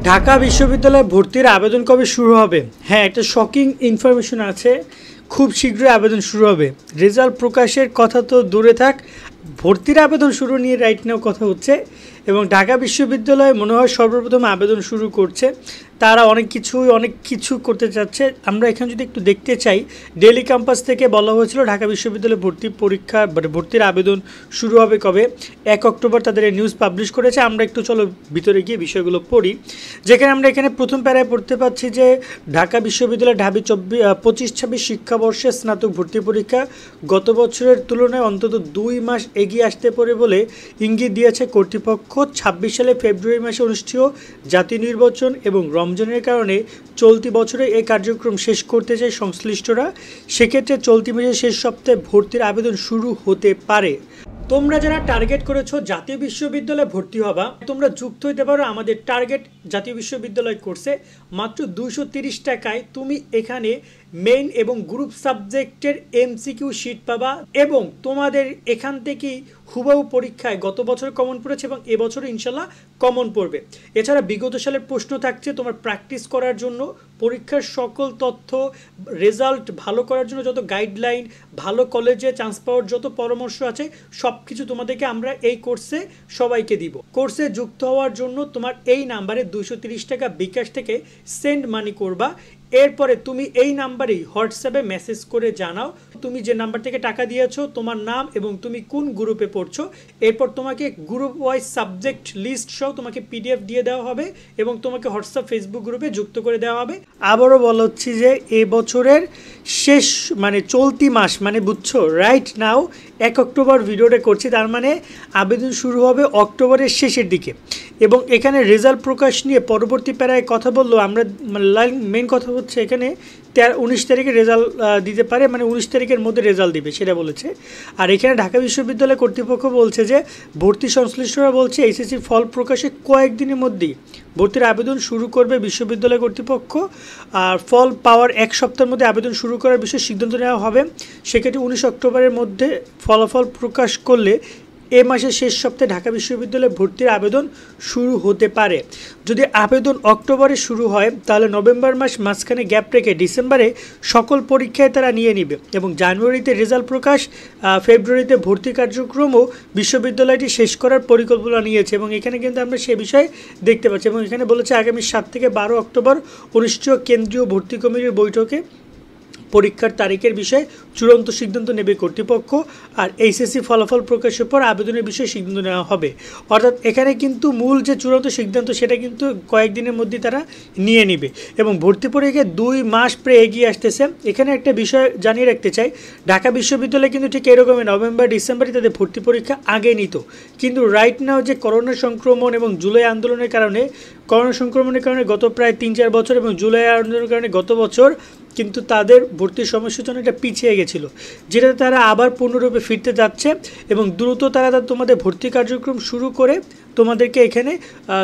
ঢাকা বিশ্ববিদ্যালয়ে ভর্তির আবেদন কবে শুরু হবে? হ্যাঁ, একটা শকিং ইনফরমেশন আছে। খুব শীঘ্রই আবেদন শুরু হবে। রেজাল্ট প্রকাশের কথা তো দূরে থাক, ভর্তির আবেদন শুরু নিয়ে রাইট নাও কথা হচ্ছে। এবং ঢাকা বিশ্ববিদ্যালয় মনে হয় সর্বপ্রথম আবেদন শুরু করছে। তারা অনেক কিছু করতে চাচ্ছে। আমরা এখানে যদি একটু দেখতে চাই, ডেইলি ক্যাম্পাস থেকে বলা হয়েছিল ঢাকা বিশ্ববিদ্যালয়ে ভর্তি পরীক্ষা ভর্তির আবেদন শুরু হবে কবে। 1 অক্টোবর তাদের এই নিউজ পাবলিশ করেছে। আমরা একটু চলো ভিতরে গিয়ে বিষয়গুলো পড়ি, যেখানে আমরা এখানে প্রথম প্যারায় পড়তে পাচ্ছি যে ঢাকা বিশ্ববিদ্যালয় ঢাবি 25-26 শিক্ষাবর্ষে স্নাতক ভর্তি পরীক্ষা গত বছরের তুলনায় অন্তত 2 মাস এগিয়ে আসতে পারে বলে ইঙ্গিত দিয়েছে কর্তৃপক্ষ। 26 সালে ফেব্রুয়ারি মাসে অনুষ্ঠেয় জাতীয় নির্বাচন এবং রমজানের কারণে চলতি বছরে এই কার্যক্রম শেষ করতে চায় সংশ্লিষ্টরা। সেক্ষেত্রে চলতি মাসের শেষ সপ্তাহে ভর্তির আবেদন শুরু হতে পারে। তোমরা যারা টার্গেট করেছো জাতীয় বিশ্ববিদ্যালয়ে ভর্তি হবা, তোমরা যুক্ত হতে পারো আমাদের টার্গেট জাতীয় বিশ্ববিদ্যালয় কোর্সে। মাত্র 230 টাকায় তুমি এখানে মেইন এবং গ্রুপ সাবজেক্টের এমসিকিউ শিট পাবা এবং তোমাদের এখান থেকেই হুবহু পরীক্ষায় গত বছর কমন পড়েছে এবং এবছর ইনশাল্লাহ কমন পড়বে। এছাড়া বিগত সালের প্রশ্ন থাকছে তোমার প্র্যাকটিস করার জন্য, পরীক্ষার সকল তথ্য, রেজাল্ট ভালো করার জন্য যত গাইডলাইন, ভালো কলেজে চান্স পাওয়ার যত পরামর্শ আছে সব কিছু তোমাদেরকে আমরা এই কোর্সে সবাইকে দিব। কোর্সে যুক্ত হওয়ার জন্য তোমার এই নাম্বারে 230 টাকা বিকাশ থেকে সেন্ড মানি করবা। এরপরে তুমি এই নাম্বারেই হোয়াটসঅ্যাপে মেসেজ করে জানাও তুমি যে নাম্বার থেকে টাকা দিয়েছো, তোমার নাম এবং তুমি কোন গ্রুপে পড়ছো। এরপর তোমাকে গ্রুপ ওয়াইজ সাবজেক্ট লিস্ট সহ তোমাকে পিডিএফ দিয়ে দেওয়া হবে এবং তোমাকে হোয়াটসঅ্যাপ ফেসবুক গ্রুপে যুক্ত করে দেওয়া হবে। আবারও বলা হচ্ছে যে এই বছরের শেষ মানে চলতি মাস মানে বুঝছো, রাইট নাও 1 অক্টোবর ভিডিওটা করছি, তার মানে আবেদন শুরু হবে অক্টোবরের শেষের দিকে। এবং এখানে রেজাল্ট প্রকাশ নিয়ে পরবর্তী প্যারায় কথা বললো। আমরা মেন কথা হচ্ছে এখানে 19 তারিখে রেজাল্ট দিতে পারে, মানে 19 তারিখের মধ্যে রেজাল্ট দিবে সেটা বলেছে। আর এখানে ঢাকা বিশ্ববিদ্যালয় কর্তৃপক্ষ বলছে যে ভর্তি সংশ্লিষ্টরা বলছে এইচএসসির ফল প্রকাশে কয়েকদিনের মধ্যেই ভর্তির আবেদন শুরু করবে বিশ্ববিদ্যালয় কর্তৃপক্ষ। আর ফল পাওয়ার 1 সপ্তাহের মধ্যে আবেদন শুরু করার বিষয়ে সিদ্ধান্ত নেওয়া হবে। সেক্ষেত্রে 19 অক্টোবরের মধ্যে ফলাফল প্রকাশ করলে এ মাসের শেষ সপ্তাহে ঢাকা বিশ্ববিদ্যালয়ে ভর্তির আবেদন শুরু হতে পারে। যদি আবেদন অক্টোবরে শুরু হয় তাহলে নভেম্বর মাস মাঝখানে গ্যাপ রেখে ডিসেম্বরে সকল পরীক্ষায় তারা নিয়ে নেবে এবং জানুয়ারিতে রেজাল্ট প্রকাশ, ফেব্রুয়ারিতে ভর্তি কার্যক্রমও বিশ্ববিদ্যালয়টি শেষ করার পরিকল্পনা নিয়েছে। এবং এখানে কিন্তু আমরা সে বিষয়ে দেখতে পাচ্ছি। এবং এখানে বলেছে আগামী 7 থেকে 12 অক্টোবর অনুষ্ঠিত কেন্দ্রীয় ভর্তি কমিটির বৈঠকে পরীক্ষার তারিখের বিষয়ে চূড়ান্ত সিদ্ধান্ত নেবে কর্তৃপক্ষ। আর এইচএসসি ফলাফল প্রকাশের পর আবেদনের বিষয়ে সিদ্ধান্ত নেওয়া হবে। অর্থাৎ এখানে কিন্তু মূল যে চূড়ান্ত সিদ্ধান্ত সেটা কিন্তু কয়েকদিনের মধ্যে তারা নিয়ে নেবে এবং ভর্তি পরীক্ষায় 2 মাস প্রায় এগিয়ে আসতেছে। এখানে একটা বিষয় জানিয়ে রাখতে চাই, ঢাকা বিশ্ববিদ্যালয় কিন্তু ঠিক এরকমই নভেম্বর ডিসেম্বরে তাদের ভর্তি পরীক্ষা আগে নিত। কিন্তু রাইট নাও যে করোনা সংক্রমণ এবং জুলাই আন্দোলনের কারণে গত প্রায় 3-4 বছর এবং জুলাই আন্দোলনের কারণে গত বছর কিন্তু তাদের ভর্তির সমস্যার জন্য এটা পিছিয়ে গেছিলো, যেটাতে তারা আবার পূর্ণরূপে ফিরতে যাচ্ছে এবং দ্রুত তারা তোমাদের ভর্তি কার্যক্রম শুরু করে তোমাদেরকে এখানে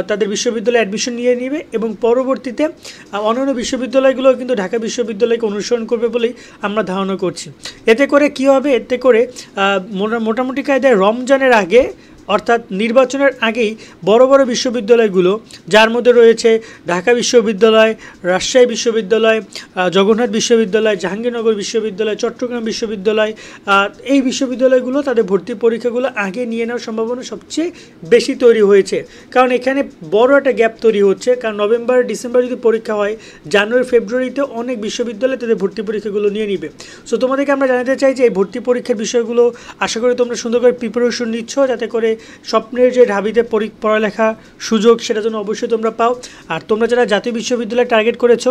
তাদের বিশ্ববিদ্যালয়ে অ্যাডমিশন নিয়ে নেবে এবং পরবর্তীতে অন্যান্য বিশ্ববিদ্যালয়গুলো কিন্তু ঢাকা বিশ্ববিদ্যালয়কে অনুসরণ করবে বলেই আমরা ধারণা করছি। এতে করে কী হবে, এতে করে মোটামুটি কায়দায় রমজানের আগে অর্থাৎ নির্বাচনের আগেই বড় বড় বিশ্ববিদ্যালয়গুলো, যার মধ্যে রয়েছে ঢাকা বিশ্ববিদ্যালয়, রাজশাহী বিশ্ববিদ্যালয়, জগন্নাথ বিশ্ববিদ্যালয়, জাহাঙ্গীরনগর বিশ্ববিদ্যালয়, চট্টগ্রাম বিশ্ববিদ্যালয়, এই বিশ্ববিদ্যালয়গুলো তাদের ভর্তি পরীক্ষাগুলো আগে নিয়ে নেওয়ার সম্ভাবনা সবচেয়ে বেশি তৈরি হয়েছে। কারণ এখানে বড় একটা গ্যাপ তৈরি হচ্ছে। কারণ নভেম্বর ডিসেম্বর যদি পরীক্ষা হয়, জানুয়ারি ফেব্রুয়ারিতে অনেক বিশ্ববিদ্যালয় তাদের ভর্তি পরীক্ষাগুলো নিয়ে নিবে। সো তোমাদেরকে আমরা জানাতে চাই যে এই ভর্তি পরীক্ষার বিষয়গুলো আশা করি তোমরা সুন্দর করে প্রিপারেশন নিচ্ছ, যাতে করে স্বপ্নের যে ঢাবিতে পড়ালেখা সুযোগ সেটা যেন অবশ্যই তোমরা পাও। আর তোমরা যারা জাতীয় বিশ্ববিদ্যালয় টার্গেট করেছো,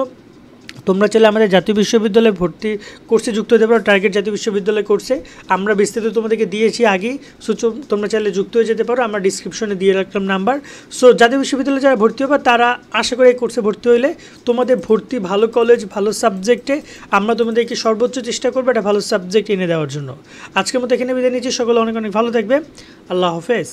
তোমরা চাইলে আমাদের জাতীয় বিশ্ববিদ্যালয়ে ভর্তি কোর্সে যুক্ত হতে পারো। টার্গেট জাতীয় বিশ্ববিদ্যালয় কোর্সে আমরা বিস্তারিত তোমাদেরকে দিয়েছি আগেই। সো তোমরা চাইলে যুক্ত হয়ে যেতে পারো, আমরা ডিসক্রিপশনে দিয়ে রাখলাম নাম্বার। সো জাতীয় বিশ্ববিদ্যালয়ে যারা ভর্তি হবে তারা আশা করি এই কোর্সে ভর্তি হইলে তোমাদের ভর্তি ভালো কলেজ ভালো সাবজেক্টে আমরা তোমাদেরকে সর্বোচ্চ চেষ্টা করবো একটা ভালো সাবজেক্ট এনে দেওয়ার জন্য। আজকের মতো এখানে বিদায় নিচ্ছি। সকলে অনেক অনেক ভালো থাকবে। আল্লাহ হাফেজ।